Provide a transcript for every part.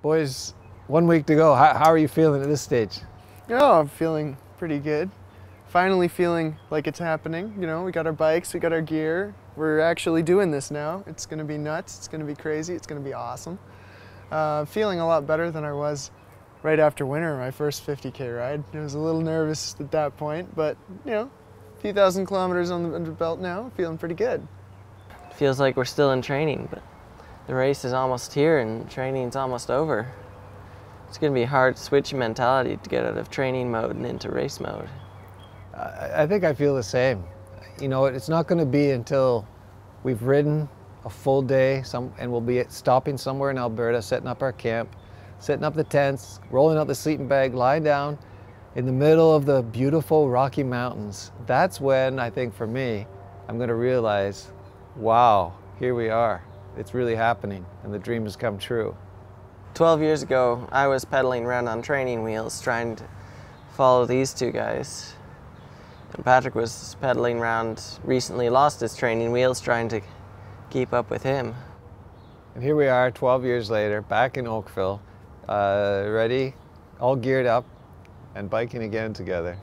Boys, 1 week to go. How are you feeling at this stage? Oh, I'm feeling pretty good. Finally feeling like it's happening. You know, we got our bikes, we got our gear. We're actually doing this now. It's gonna be nuts, it's gonna be crazy, it's gonna be awesome. Feeling a lot better than I was right after winter, my first 50K ride. I was a little nervous at that point, but you know, a few thousand kilometers under the belt now, feeling pretty good. Feels like we're still in training, but the race is almost here and training's almost over. It's going to be a hard switch in mentality to get out of training mode and into race mode. I think I feel the same. You know, it's not going to be until we've ridden a full day and we'll be stopping somewhere in Alberta, setting up our camp, setting up the tents, rolling out the sleeping bag, lying down in the middle of the beautiful Rocky Mountains. That's when I think for me, I'm going to realize, wow, here we are. It's really happening and the dream has come true. 12 years ago, I was pedaling around on training wheels trying to follow these two guys. And Patrick was pedaling around, recently lost his training wheels, trying to keep up with him. And here we are 12 years later, back in Oakville, ready, all geared up and biking again together.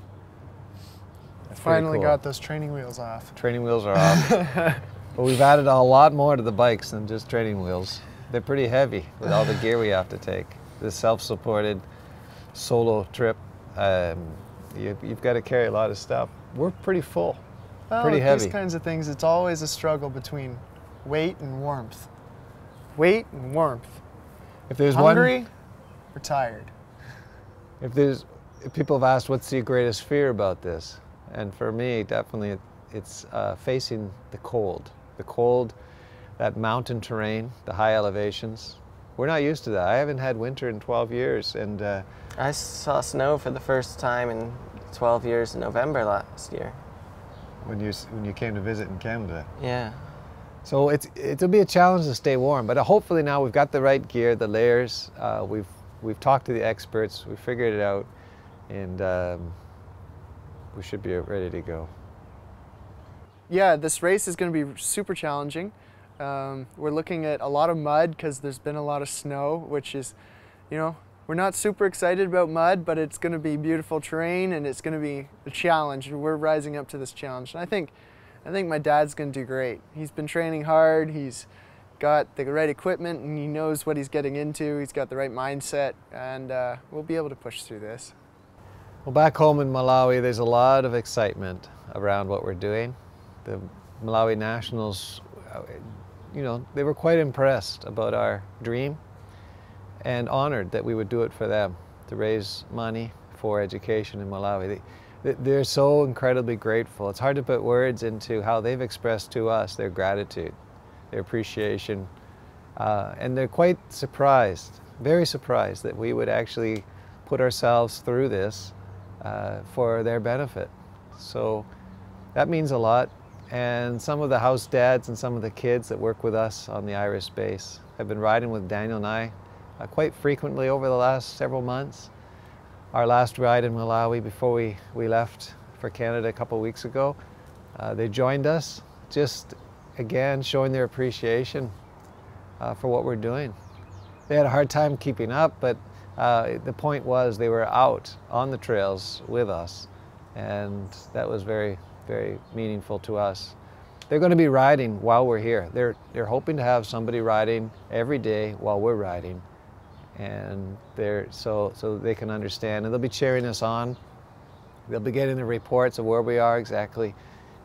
That's Finally cool. got those training wheels off. Training wheels are off. But we've added a lot more to the bikes than just training wheels. They're pretty heavy with all the gear we have to take. This self-supported solo trip, you've got to carry a lot of stuff. We're pretty full, pretty heavy. These kinds of things, it's always a struggle between weight and warmth. Weight and warmth. If there's hungry or tired. If people have asked what's your greatest fear about this, and for me, definitely it's facing the cold. The cold, that mountain terrain, the high elevations. We're not used to that. I haven't had winter in 12 years, and I saw snow for the first time in 12 years in November last year. When you came to visit in Canada. Yeah. So it'll be a challenge to stay warm, but hopefully now we've got the right gear, the layers. We've talked to the experts, we figured it out, and we should be ready to go. Yeah, this race is going to be super challenging. We're looking at a lot of mud because there's been a lot of snow, which is, you know, we're not super excited about mud, but it's going to be beautiful terrain and it's going to be a challenge. We're rising up to this challenge. And I think my dad's going to do great. He's been training hard. He's got the right equipment and he knows what he's getting into. He's got the right mindset, and we'll be able to push through this. Well, back home in Malawi, there's a lot of excitement around what we're doing. The Malawi Nationals, you know, they were quite impressed about our dream and honored that we would do it for them, to raise money for education in Malawi. They're so incredibly grateful. It's hard to put words into how they've expressed to us their gratitude, their appreciation, and they're quite surprised, very surprised that we would actually put ourselves through this for their benefit. So that means a lot. And some of the house dads and some of the kids that work with us on the Iris base have been riding with Daniel and I quite frequently over the last several months. Our last ride in Malawi before we left for Canada a couple of weeks ago, they joined us, just again showing their appreciation for what we're doing. They had a hard time keeping up, but the point was they were out on the trails with us, and that was very, very meaningful to us. They're going to be riding while we're here. They're hoping to have somebody riding every day while we're riding, and so they can understand, and they'll be cheering us on. They'll be getting the reports of where we are exactly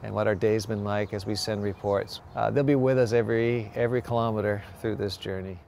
and what our day's been like as we send reports. They'll be with us every kilometer through this journey.